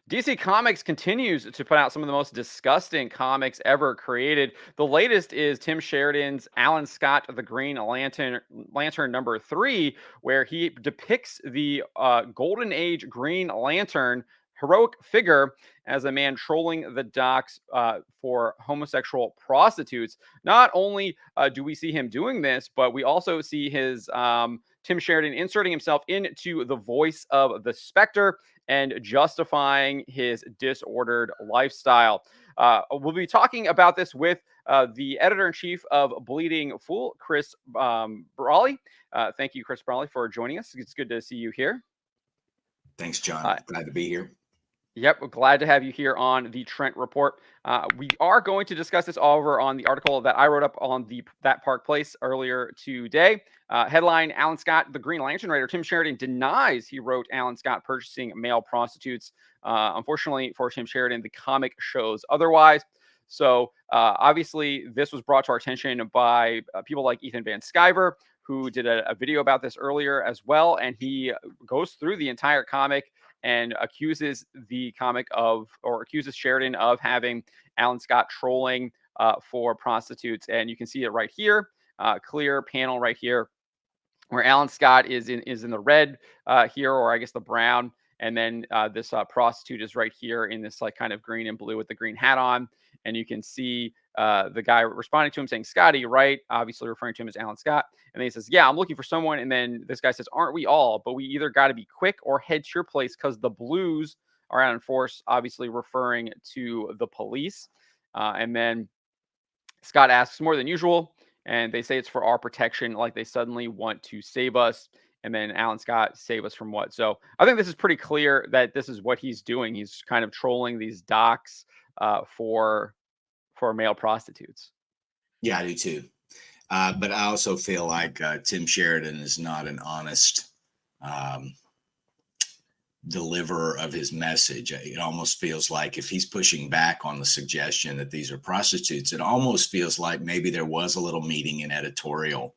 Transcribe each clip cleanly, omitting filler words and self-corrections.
DC Comics continues to put out some of the most disgusting comics ever created. The latest is Tim Sheridan's Alan Scott the Green Lantern #3, where he depicts the Golden Age Green Lantern heroic figure as a man trolling the docks for homosexual prostitutes. Not only do we see him doing this, but we also see his Tim Sheridan inserting himself into the voice of the Spectre and justifying his disordered lifestyle. We'll be talking about this with the editor-in-chief of Bleeding Fool, Chris Braly. Thank you, Chris Braly, for joining us. It's good to see you here. Thanks, John. Glad to be here. Yep, we're glad to have you here on the Trent Report. We are going to discuss this over on the article that I wrote up on That Park Place earlier today. Headline: Alan Scott, the Green Lantern writer Tim Sheridan denies he wrote Alan Scott purchasing male prostitutes. Unfortunately for Tim Sheridan, the comic shows otherwise. So obviously, this was brought to our attention by people like Ethan Van Sciver, who did a video about this earlier as well, and he goes through the entire comic and accuses Sheridan of having Alan Scott trolling for prostitutes. And you can see it right here, clear panel right here, where Alan Scott is in the red here, or I guess the brown, and then this prostitute is right here in this like kind of green and blue with the green hat on. And you can see the guy responding to him saying, "Scotty, right?" Obviously referring to him as Alan Scott. And then he says, "Yeah, I'm looking for someone." And then this guy says, "Aren't we all? But we either got to be quick or head to your place because the blues are out in force," obviously referring to the police. And then Scott asks, "More than usual?" And they say it's for our protection, like they suddenly want to save us. And then Alan Scott, "Save us from what?" So I think this is pretty clear that this is what he's doing. He's kind of trolling these docks for male prostitutes. Yeah, I do too. But I also feel like Tim Sheridan is not an honest um, deliverer of his message. It almost feels like if he's pushing back on the suggestion that these are prostitutes, it almost feels like maybe there was a little meeting in editorial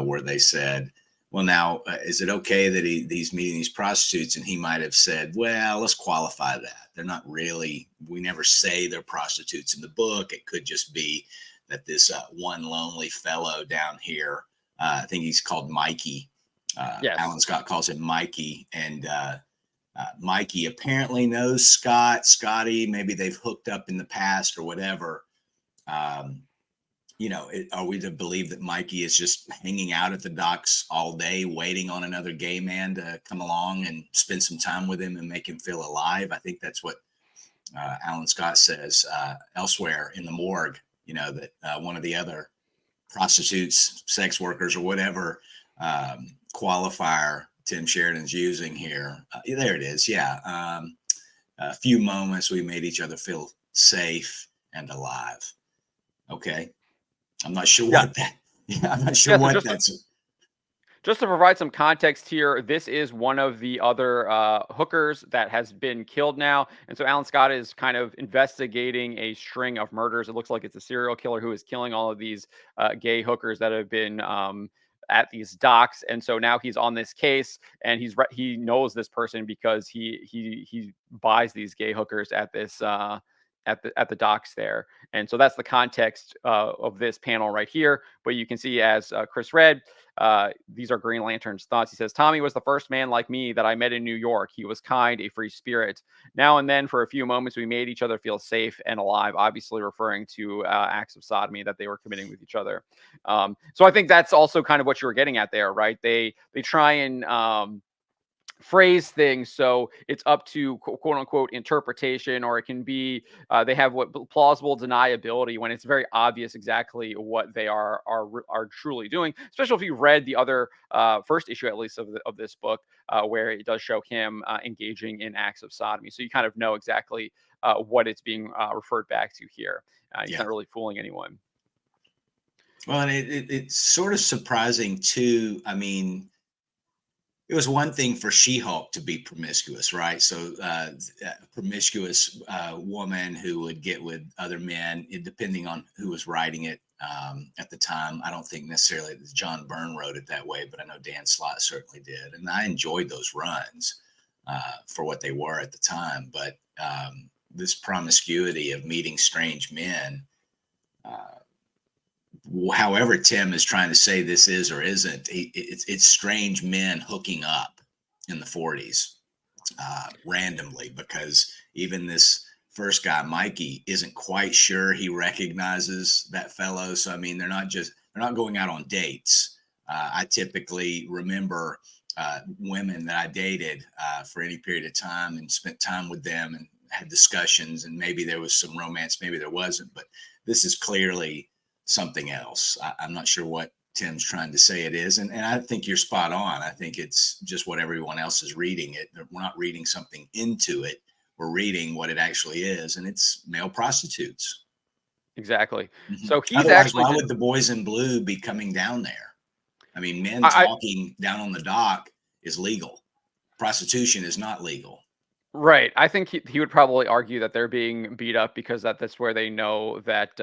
where they said, well, now, is it okay that he's meeting these prostitutes? And he might have said, well, let's qualify that. They're not really, we never say they're prostitutes in the book. It could just be that this one lonely fellow down here, I think he's called Mikey. Yes. Alan Scott calls him Mikey. And Mikey apparently knows Scotty. Maybe they've hooked up in the past or whatever. Are we to believe that Mikey is just hanging out at the docks all day, waiting on another gay man to come along and spend some time with him and make him feel alive? I think that's what Alan Scott says elsewhere in the morgue, that one of the other prostitutes, sex workers, or whatever qualifier Tim Sheridan's using here. There it is. Yeah. A few moments we made each other feel safe and alive. Okay. I'm not sure what that. Yeah, I'm not sure what that's. Just to provide some context here, this is one of the other hookers that has been killed now. And so Alan Scott is kind of investigating a string of murders. It looks like it's a serial killer who is killing all of these gay hookers that have been at these docks. And so now he's on this case, and he knows this person because he buys these gay hookers at this at the docks there. And so that's the context of this panel right here. But you can see, as Chris read, these are Green Lantern's thoughts. He says, "Tommy was the first man like me that I met in New York. He was kind, a free spirit. Now and then, for a few moments, we made each other feel safe and alive," obviously referring to acts of sodomy that they were committing with each other. So I think that's also kind of what you were getting at there, right? They try and phrase things so it's up to quote unquote interpretation, or it can be they have what plausible deniability when it's very obvious exactly what they are truly doing, especially if you read the other first issue at least of this book, where it does show him engaging in acts of sodomy, so you kind of know exactly what it's being referred back to here. He's not really fooling anyone. Well, and it's sort of surprising too. I mean, it was one thing for She-Hulk to be promiscuous, right? So a promiscuous woman who would get with other men, depending on who was writing it at the time. I don't think necessarily that John Byrne wrote it that way, but I know Dan Slott certainly did. And I enjoyed those runs. for what they were at the time. But this promiscuity of meeting strange men, however Tim is trying to say this is or isn't, it's strange men hooking up in the 40s randomly, because even this first guy, Mikey, isn't quite sure he recognizes that fellow. So, I mean, they're not going out on dates. I typically remember women that I dated for any period of time and spent time with them and had discussions, and maybe there was some romance, maybe there wasn't, but this is clearly something else. I'm not sure what Tim's trying to say it is. And I think you're spot on. I think it's just what everyone else is reading it. We're not reading something into it. We're reading what it actually is, and it's male prostitutes. Exactly. Mm-hmm. So he's Otherwise, actually why would the boys in blue be coming down there? I mean, men talking down on the dock is legal. Prostitution is not legal. Right. I think he would probably argue that they're being beat up because that's where they know that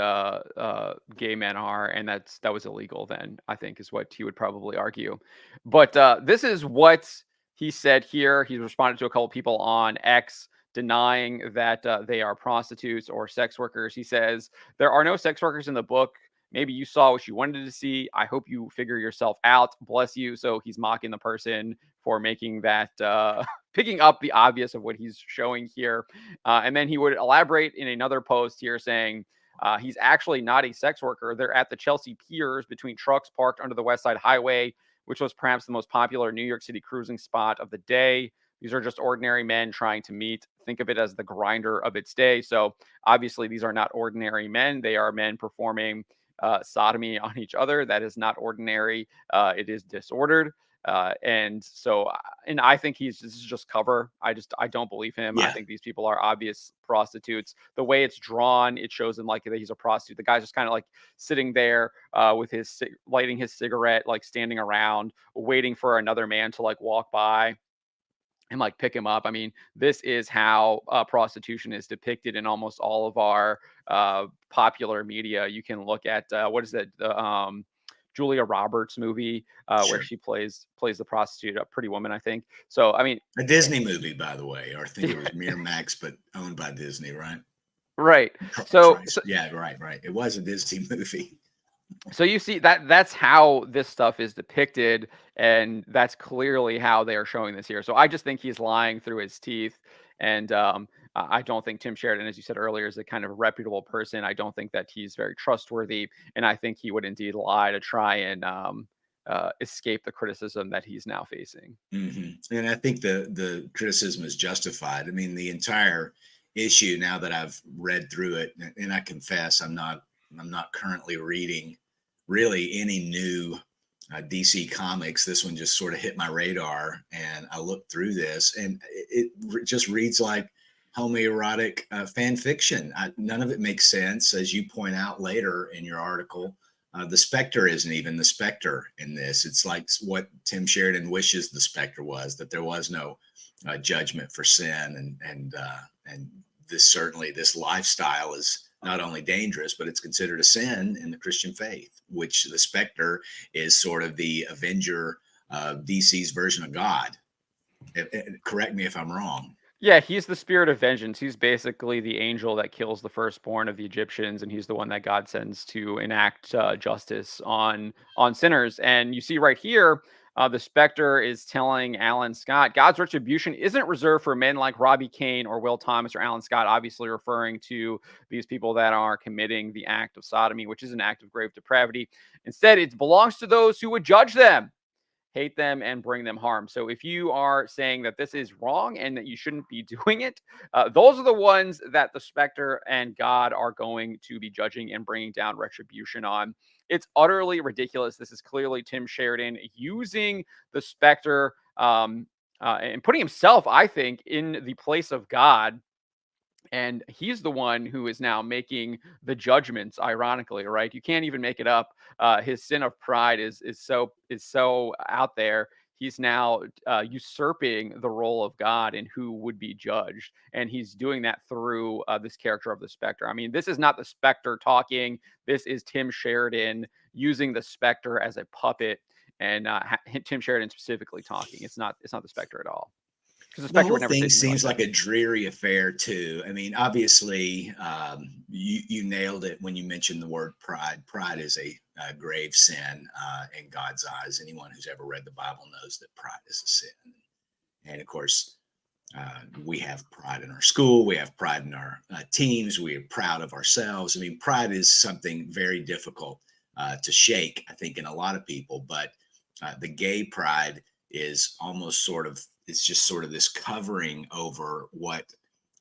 gay men are, and that was illegal then, I think is what he would probably argue. But this is what he said here. He's responded to a couple people on X denying that they are prostitutes or sex workers. He says, "There are no sex workers in the book. Maybe you saw what you wanted to see. I hope you figure yourself out. Bless you." So he's mocking the person for making that picking up the obvious of what he's showing here. And then he would elaborate in another post here saying he's actually not a sex worker. They're at the Chelsea Piers between trucks parked under the West Side Highway, which was perhaps the most popular New York City cruising spot of the day. These are just ordinary men trying to meet. Think of it as the grinder of its day. So obviously, these are not ordinary men. They are men performing sodomy on each other. That is not ordinary. It is disordered. And I think this is just cover. I don't believe him. Yeah. I think these people are obvious prostitutes. The way it's drawn, it shows him like that he's a prostitute. The guy's just kind of like sitting there with his lighting his cigarette, like standing around waiting for another man to like walk by and like pick him up. I mean, this is how prostitution is depicted in almost all of our popular media. You can look at what is it, the Julia Roberts movie where she plays the prostitute, a Pretty Woman, I think. So I mean, a Disney movie, by the way, or I think it was Miramax, but owned by Disney, right? Right. So yeah, right. It was a Disney movie. So you see that's how this stuff is depicted, and that's clearly how they are showing this here. So I just think he's lying through his teeth, and I don't think Tim Sheridan, as you said earlier, is a kind of reputable person. I don't think that he's very trustworthy, and I think he would indeed lie to try and escape the criticism that he's now facing. Mm-hmm. And I think the criticism is justified. I mean, the entire issue, now that I've read through it, and I confess I'm not currently reading really any new DC comics. This one just sort of hit my radar, and I looked through this, and it just reads like homoerotic fan fiction. None of it makes sense, as you point out later in your article. The Spectre isn't even the Spectre in this. It's like what Tim Sheridan wishes the Spectre was, that there was no judgment for sin, and this lifestyle is not only dangerous, but it's considered a sin in the Christian faith, which the Spectre is sort of the avenger of DC's version of God. Correct me if I'm wrong. Yeah, he's the spirit of vengeance. He's basically the angel that kills the firstborn of the Egyptians, and he's the one that God sends to enact justice on sinners. And you see right here, the Spectre is telling Alan Scott, God's retribution isn't reserved for men like Robbie Kane or Will Thomas or Alan Scott, obviously referring to these people that are committing the act of sodomy, which is an act of grave depravity. Instead, it belongs to those who would judge them, hate them, and bring them harm. So if you are saying that this is wrong and that you shouldn't be doing it, those are the ones that the Spectre and God are going to be judging and bringing down retribution on. It's utterly ridiculous. This is clearly Tim Sheridan using the Spectre and putting himself, I think, in the place of God, and he's the one who is now making the judgments, ironically, right? You can't even make it up. His sin of pride is so out there. He's now usurping the role of God and who would be judged, and he's doing that through this character of the Spectre. I mean, this is not the Spectre talking. This is Tim Sheridan using the Spectre as a puppet, and Tim Sheridan specifically talking. It's not the Spectre at all. because the The Spectre whole would never say thing something like seems that. like a dreary affair too. I mean, obviously, you nailed it when you mentioned the word pride. Pride is a grave sin in God's eyes. Anyone who's ever read the Bible knows that pride is a sin. And of course, we have pride in our school. We have pride in our teams. We are proud of ourselves. I mean, pride is something very difficult to shake, I think, in a lot of people. But the gay pride is almost sort of, it's just sort of this covering over what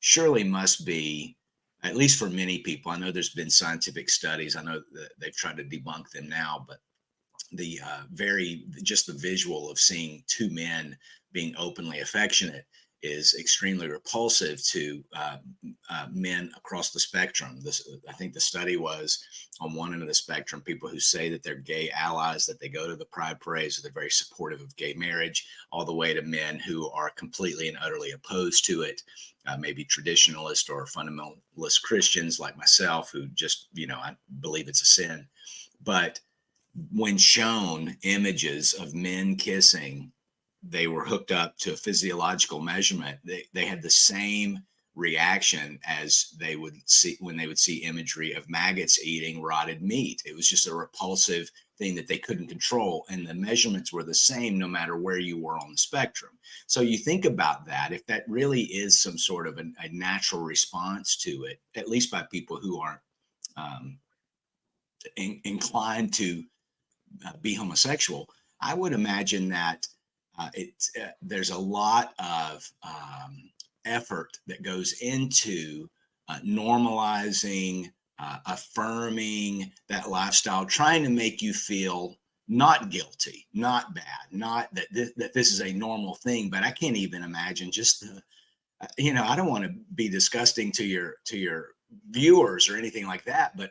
surely must be, at least for many people. I know there's been scientific studies. I know that they've tried to debunk them now, but the just the visual of seeing two men being openly affectionate is extremely repulsive to men across the spectrum. I think the study was on one end of the spectrum, people who say that they're gay allies, that they go to the pride parades, or they're very supportive of gay marriage, all the way to men who are completely and utterly opposed to it, maybe traditionalist or fundamentalist Christians like myself, who just, I believe it's a sin. But when shown images of men kissing, they were hooked up to a physiological measurement. They had the same reaction as they would see when they would see imagery of maggots eating rotted meat. It was just a repulsive thing that they couldn't control. And the measurements were the same no matter where you were on the spectrum. So you think about that, if that really is some sort of a natural response to it, at least by people who aren't inclined to be homosexual, I would imagine that there's a lot of effort that goes into normalizing, affirming that lifestyle, trying to make you feel not guilty, not bad, not that this is a normal thing. But I can't even imagine just the, I don't want to be disgusting to your viewers or anything like that, but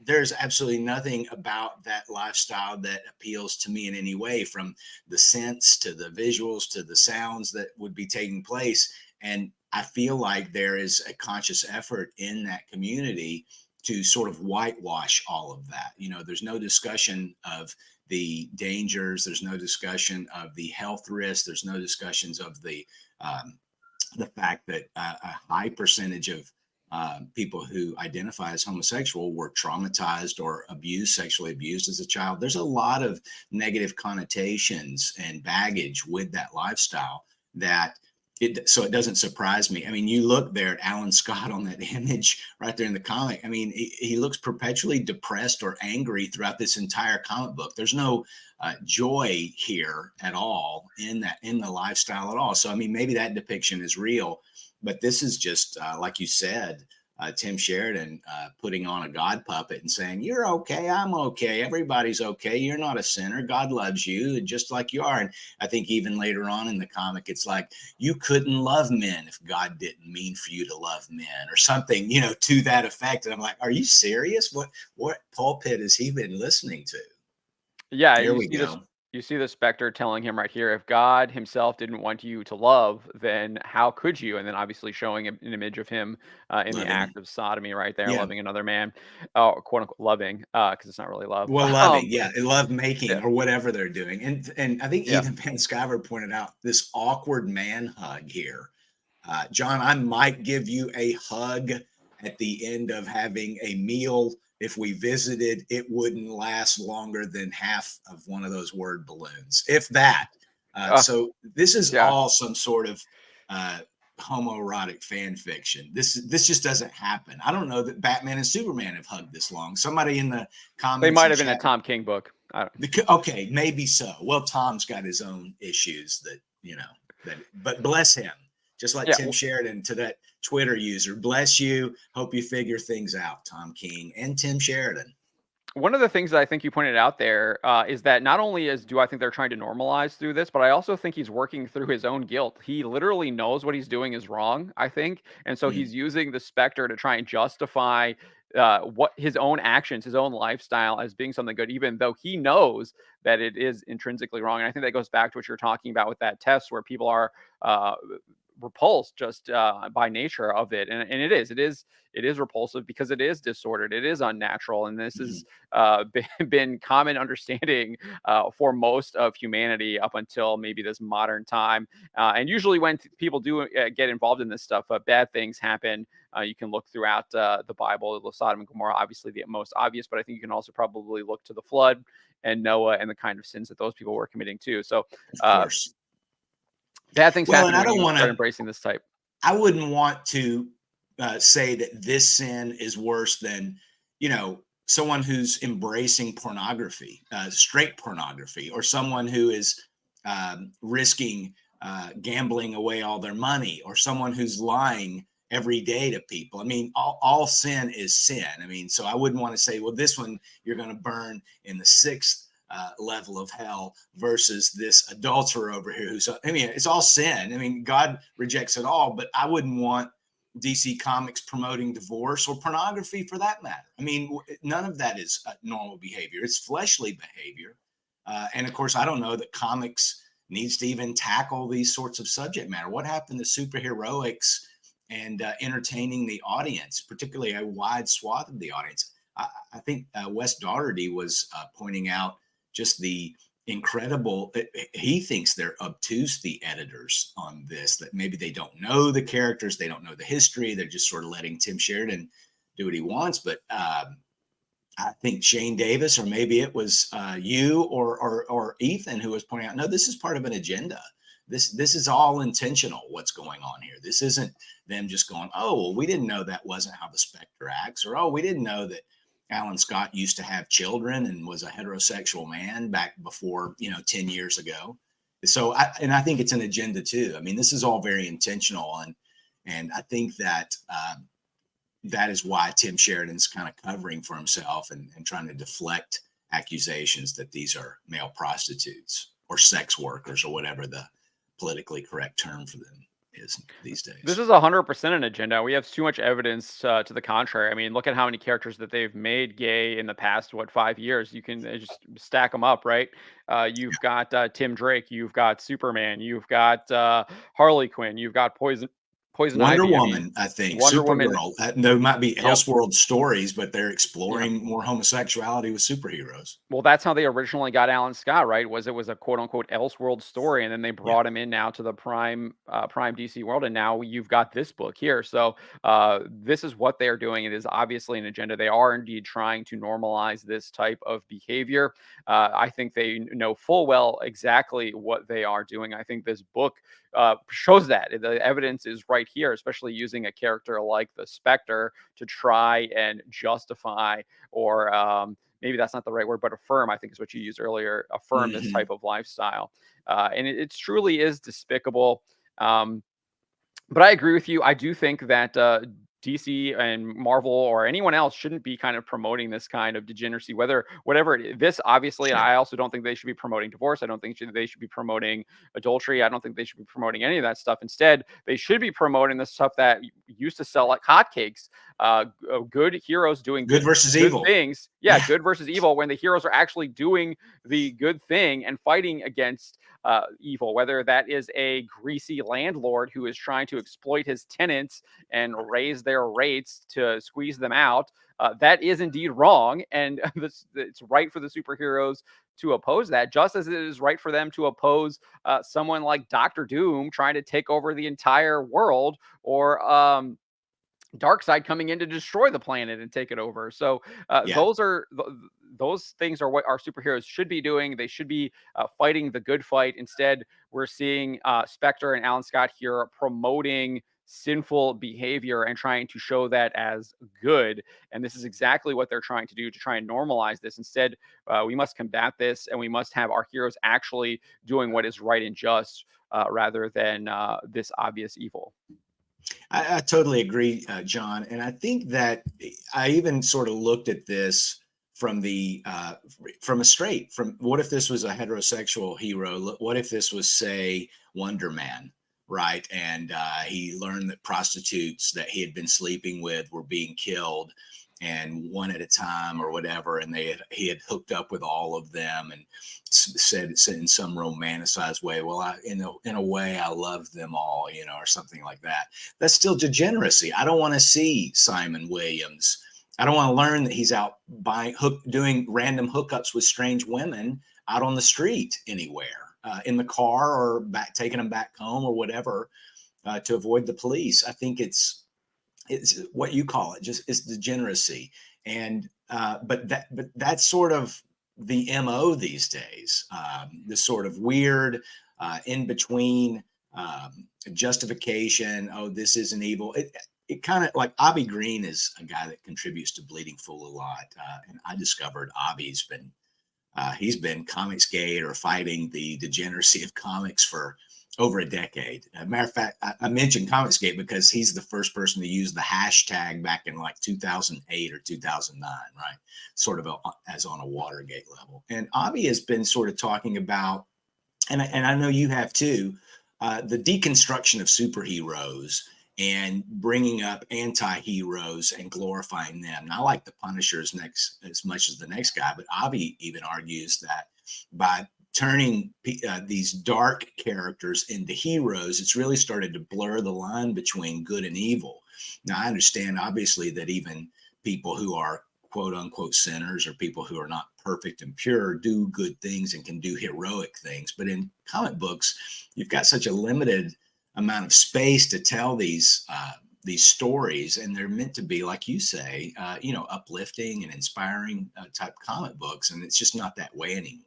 there's absolutely nothing about that lifestyle that appeals to me in any way, from the scents to the visuals to the sounds that would be taking place. And I feel like there is a conscious effort in that community to sort of whitewash all of that. There's no discussion of the dangers. There's no discussion of the health risks. There's no discussions of the fact that a high percentage of people who identify as homosexual were traumatized or sexually abused as a child. There's a lot of negative connotations and baggage with that lifestyle so it doesn't surprise me. I mean, you look there at Alan Scott on that image right there in the comic. I mean, he looks perpetually depressed or angry throughout this entire comic book. There's no joy here at all in the lifestyle at all. So, I mean, maybe that depiction is real, but this is just like you said, Tim Sheridan putting on a God puppet and saying, "You're okay, I'm okay, everybody's okay. You're not a sinner. God loves you just like you are." And I think even later on in the comic, it's like, "You couldn't love men if God didn't mean for you to love men," or something, to that effect. And I'm like, "Are you serious? What pulpit has he been listening to?" Yeah, There we go. you see the Spectre telling him right here, if God himself didn't want you to love, then how could you? And then obviously showing an image of him in the Loving. act of sodomy right there, Yeah. loving another man, quote unquote loving, because it's not really love. Well, loving, yeah, love making Yeah, or whatever they're doing. And I think yeah. Ethan Van Sciver pointed out this awkward man hug here. John, I might give you a hug at the end of having a meal. If we visited, it wouldn't last longer than half of one of those word balloons, if that. Uh, So this is yeah. all some sort of uh, homoerotic fan fiction. This just doesn't happen. I don't know that Batman and Superman have hugged this long. Somebody in the They comments might and have been a chat. Tom King book. I don't. Okay, maybe so. Well, Tom's got his own issues but bless him. Just like Yeah. Tim Sheridan to that Twitter user, bless you. Hope you figure things out, Tom King and Tim Sheridan. One of the things that I think you pointed out there is that not only do I think they're trying to normalize through this, but I also think he's working through his own guilt. He literally knows what he's doing is wrong, I think, and so Mm. he's using the Spectre to try and justify what his own actions, his own lifestyle as being something good, even though he knows that it is intrinsically wrong. And I think that goes back to what you're talking about with that test, where people are repulsed just by nature of it, and it is repulsive because it is disordered, it is unnatural, and this has Mhm. been common understanding for most of humanity up until maybe this modern time. And usually, when people do get involved in this stuff, bad things happen. You can look throughout the Bible, the Sodom and Gomorrah, obviously the most obvious, but I think you can also probably look to the flood and Noah and the kind of sins that those people were committing too. So Of uh, course. bad things Well, and happen I when don't you want start to, embracing this type. I wouldn't want to say that this sin is worse than, someone who's embracing pornography, straight pornography, or someone who is risking gambling away all their money, or someone who's lying every day to people. I mean, all sin is sin. I mean, so I wouldn't want to say, well, this one you're going to burn in the sixth level of hell versus this adulterer over here who's, I mean, it's all sin. I mean, God rejects it all, but I wouldn't want DC Comics promoting divorce or pornography for that matter. I mean, none of that is normal behavior. It's fleshly behavior. And of course, I don't know that comics needs to even tackle these sorts of subject matter. What happened to superheroics and entertaining the audience, particularly a wide swath of the audience? I think Wes Daugherty was pointing out just the incredible, he thinks they're obtuse, the editors on this, that maybe they don't know the characters, they don't know the history, they're just sort of letting Tim Sheridan do what he wants. But I think Shane Davis, or maybe it was you or Ethan, who was pointing out, no, this is part of an agenda. This is all intentional. What's going on here? This isn't them just going, oh, well, we didn't know that wasn't how the Spectre acts, or oh, we didn't know that Alan Scott used to have children and was a heterosexual man back before 10 years ago. So I think it's an agenda too. I mean, this is all very intentional, and I think that that is why Tim Sheridan's kind of covering for himself and trying to deflect accusations that these are male prostitutes or sex workers or whatever the politically correct term for them is these This days. is 100% an agenda. We have too much evidence to the contrary. I mean, look at how many characters that they've made gay in the past, 5 years? You can just stack them up, right? You've got Tim Drake, you've got Superman, you've got Harley Quinn, you've got Poison Wonder Ivy. I mean, Woman, I think, Wonder Woman. Supergirl. There might be Yep. Elseworld stories, but they're Yeah. exploring more homosexuality with superheroes. Well, that's how they originally got Alan Scott, right? It was a quote unquote Elseworld story, and then they Yeah. brought him in now to the Prime DC world, and now you've got this book here. So this is what they are doing. It is obviously an agenda. They are indeed trying to normalize this type of behavior. I think they know full well exactly what they are doing. I think this book shows that the evidence is right here, especially using a character like the Spectre to try and justify or maybe that's not the right word, but affirm, I think is what you used earlier, affirm this Mm-hmm. type of lifestyle. And it truly is despicable. Um, but I agree with you. I do think that DC and Marvel or anyone else shouldn't be kind of promoting this kind of degeneracy, whatever this obviously. And Sure. I also don't think they should be promoting divorce. I don't think they should be promoting adultery. I don't think they should be promoting any of that stuff. Instead, they should be promoting the stuff that used to sell like hotcakes. Good heroes doing Good versus good evil. things. Yeah, good versus evil. When the heroes are actually doing the good thing and fighting against evil, whether that is a greasy landlord who is trying to exploit his tenants and raise their rates to squeeze them out. That is indeed wrong, and it's right for the superheroes to oppose that, just as it is right for them to oppose someone like Doctor Doom trying to take over the entire world, or Darkseid coming in to destroy the planet and take it over. So Yeah. those things are what our superheroes should be doing. They should be fighting the good fight. Instead, we're seeing Spectre and Alan Scott here promoting sinful behavior and trying to show that as good. And this is exactly what they're trying to do to try and normalize this. Instead, we must combat this, and we must have our heroes actually doing what is right and just, rather than this obvious evil. I totally agree, John. And I think that I even sort of looked at this from from what if this was a heterosexual hero? What if this was, say, Wonder Man, right? And he learned that prostitutes that he had been sleeping with were being killed, and one at a time or whatever. And he had hooked up with all of them, and said in some romanticized way, well, in a way, I love them all, or something like that. That's still degeneracy. I don't want to see Simon Williams. I don't want to learn that he's out doing random hookups with strange women out on the street anywhere, in the car, or taking them back home or whatever, to avoid the police. I think it's what you call it, just it's degeneracy. And but that's sort of the MO these days. This sort of weird in between justification. Oh, this isn't evil. It kind of like Avi Green is a guy that contributes to Bleeding Fool a lot, and I discovered Avi's been he's been Comicsgate or fighting the degeneracy of comics for over a decade. As a matter of fact, I mentioned Comicsgate because he's the first person to use the hashtag back in like 2008 or 2009, right? Sort of as on a Watergate level. And Avi has been sort of talking about, and I know you have too, the deconstruction of superheroes and bringing up anti-heroes and glorifying them. And I like the Punishers as much as the next guy, but Avi even argues that by turning these dark characters into heroes, it's really started to blur the line between good and evil. Now, I understand, obviously, that even people who are quote unquote sinners, or people who are not perfect and pure, do good things and can do heroic things. But in comic books, you've got such a limited amount of space to tell these stories, and they're meant to be, like you say, uplifting and inspiring type comic books, and it's just not that way anymore.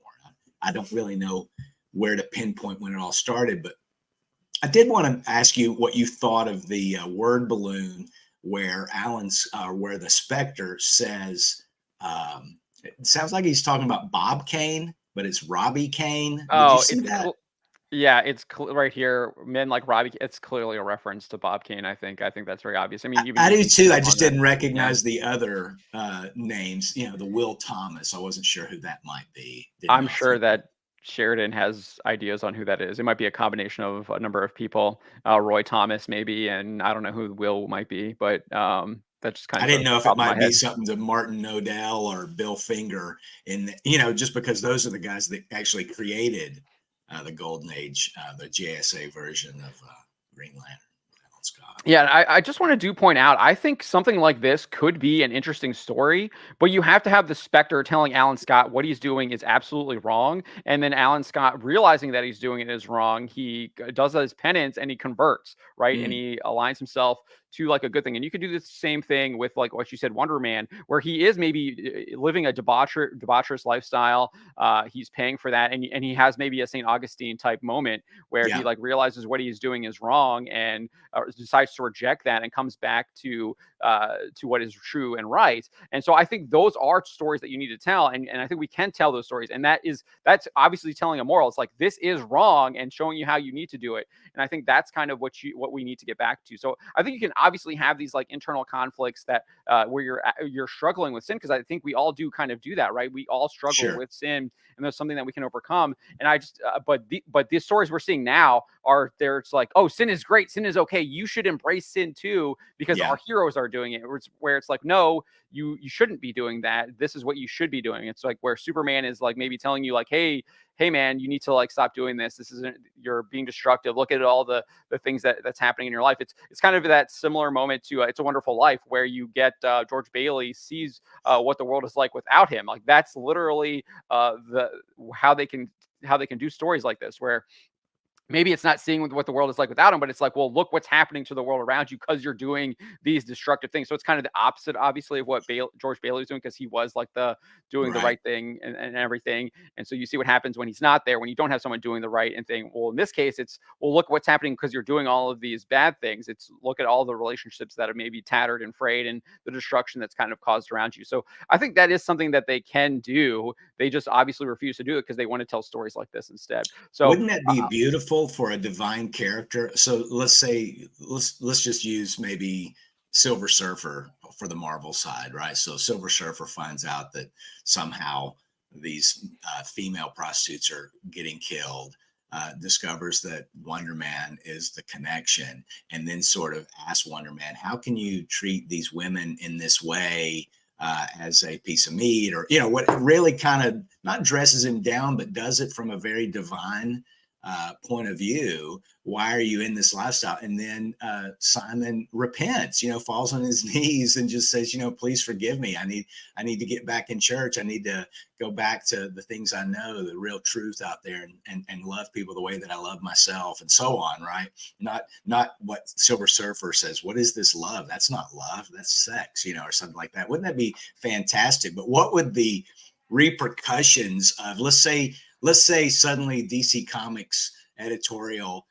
I don't really know where to pinpoint when it all started, but I did want to ask you what you thought of the word balloon where where the Spectre says, it sounds like he's talking about Bob Kane, but it's Robbie Kane. Did you Oh, see that? yeah, it's right here. Men like Robbie. It's clearly a reference to Bob Kane. I think that's very obvious. I mean, even I you do can pick too. I up on just that. didn't Yeah. recognize the other names, the Will Thomas. I wasn't sure who that might be. Didn't I'm know if you sure that Sheridan has ideas on who that is. It might be a combination of a number of people. Roy Thomas, maybe, and I don't know who Will might be, but that just kind I of didn't goes to know the if it top of my might be head. something to Martin Nodell or Bill Finger, just because those are the guys that actually created the Golden Age, the JSA version of Green Lantern, Alan Scott. Yeah, I just want to point out, I think something like this could be an interesting story, but you have to have the Spectre telling Alan Scott what he's doing is absolutely wrong. And then Alan Scott realizing that he's doing it is wrong. He does his penance and he converts, right? And Mm, he aligns himself to like a good thing. And you could do the same thing with like what you said, Wonder Man, where he is maybe living a debaucherous lifestyle. He's paying for that. And he has maybe a St. Augustine type moment where he yeah, like realizes what he's doing is wrong and decides to reject that and comes back to what is true and right. And so I think those are stories that you need to tell, and I think we can tell those stories. And that's obviously telling a moral. It's like this is wrong and showing you how you need to do it. And I think that's kind of what we need to get back to. So I think you can obviously have these like internal conflicts that where you're struggling with sin, because I think we all do kind of do that, right? We all struggle sure. with sin, and there's something that we can overcome. And I just but these stories we're seeing now are there. It's like, oh, sin is great, sin is okay. You should embrace sin too because Yeah, our heroes are doing it. Where it's like, no, you shouldn't be doing that. This is what you should be doing. It's like where Superman is like maybe telling you like, hey man, you need to like stop doing this. This isn't, you're being destructive. Look at all the things that's happening in your life. It's kind of that similar moment to It's a Wonderful Life, where you get George Bailey sees what the world is like without him. Like that's literally the how they can do stories like this, where maybe it's not seeing what the world is like without him, but it's like, well, look what's happening to the world around you because you're doing these destructive things. So it's kind of the opposite, obviously, of what George Bailey was doing, because he was like doing the right. right thing and everything. And so you see what happens when he's not there, when you don't have someone doing the right and thing. Well, in this case, it's, well, look what's happening because you're doing all of these bad things. It's look at all the relationships that are maybe tattered and frayed and the destruction that's kind of caused around you. So I think that is something that they can do. They just obviously refuse to do it because they want to tell stories like this instead. So Wouldn't that be beautiful for a divine character? So let's say let's just use maybe Silver Surfer for the Marvel side, right? So Silver Surfer finds out that somehow these female prostitutes are getting killed. discovers that Wonder Man is the connection, and then sort of asks Wonder Man, how can you treat these women in this way, as a piece of meat, or, what really kind of not dresses him down, but does it from a very divine point of view. Why are you in this lifestyle? And then Simon repents, falls on his knees and just says, please forgive me. I need to get back in church. I need to go back to the things I know, the real truth out there, and love people the way that I love myself, and so on. Right? Not what Silver Surfer says. What is this love? That's not love. That's sex, or something like that. Wouldn't that be fantastic? But what would the repercussions of, let's say suddenly DC Comics editorial,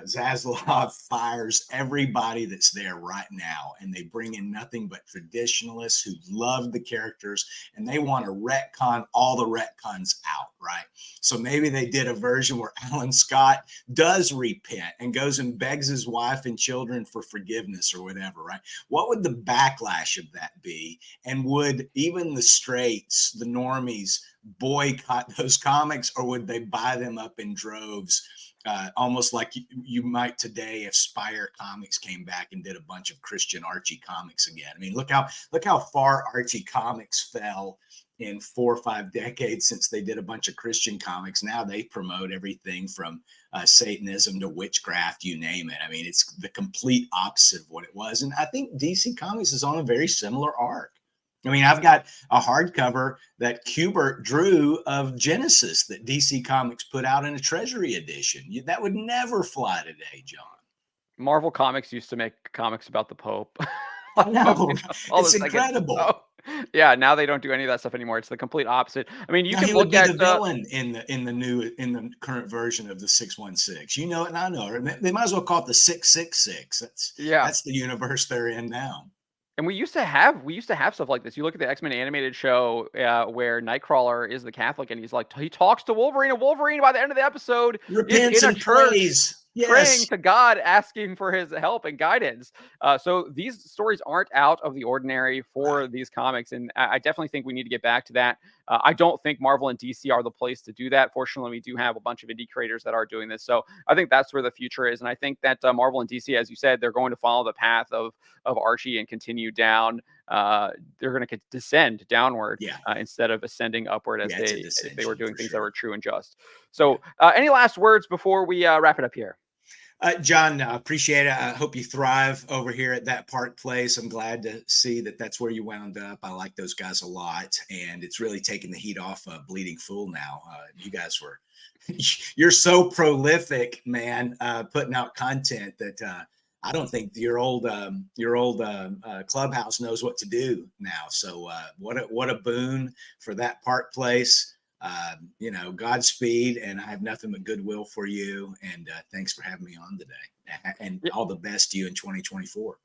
Zaslav fires everybody that's there right now, and they bring in nothing but traditionalists who love the characters, and they want to retcon all the retcons out, right? So maybe they did a version where Alan Scott does repent and goes and begs his wife and children for forgiveness or whatever, right? What would the backlash of that be? And would even the straights, the normies, boycott those comics, or would they buy them up in droves, almost like you might today if Spire Comics came back and did a bunch of Christian Archie comics again? I mean, look how far Archie Comics fell in 4 or 5 decades since they did a bunch of Christian comics. Now they promote everything from Satanism to witchcraft, you name it. I mean, it's the complete opposite of what it was. And I think DC Comics is on a very similar arc. I mean, I've got a hardcover that Kubert drew of Genesis that DC Comics put out in a Treasury edition. That would never fly today, John. Marvel Comics used to make comics about the Pope. I know. It's incredible. Yeah, now they don't do any of that stuff anymore. It's the complete opposite. I mean, you can look at the villain in the current version of the 616. You know it, and I know it. They might as well call it the 666. That's the universe they're in now. And we used to have stuff like this. You look at the X-Men animated show where Nightcrawler is the Catholic, and he talks to Wolverine, and Wolverine by the end of the episode repents is in a church praying to God, asking for his help and guidance. So these stories aren't out of the ordinary for these comics, and I definitely think we need to get back to that. I don't think Marvel and DC are the place to do that. Fortunately, we do have a bunch of indie creators that are doing this. So I think that's where the future is. And I think that Marvel and DC, as you said, they're going to follow the path of Archie and continue down. They're going to descend downward instead of ascending upward as if they were doing things that were true and just. So any last words before we wrap it up here? John, appreciate it. I hope you thrive over here at That Park Place. I'm glad to see that that's where you wound up. I like those guys a lot, and it's really taking the heat off Bleeding Fool now. You guys you're so prolific, man, putting out content that I don't think your old clubhouse knows what to do now. So what a boon for That Park Place. Godspeed, and I have nothing but goodwill for you. And thanks for having me on today. And all the best to you in 2024.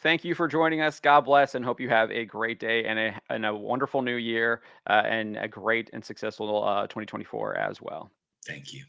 Thank you for joining us. God bless, and hope you have a great day and a wonderful new year, and a great and successful 2024 as well. Thank you.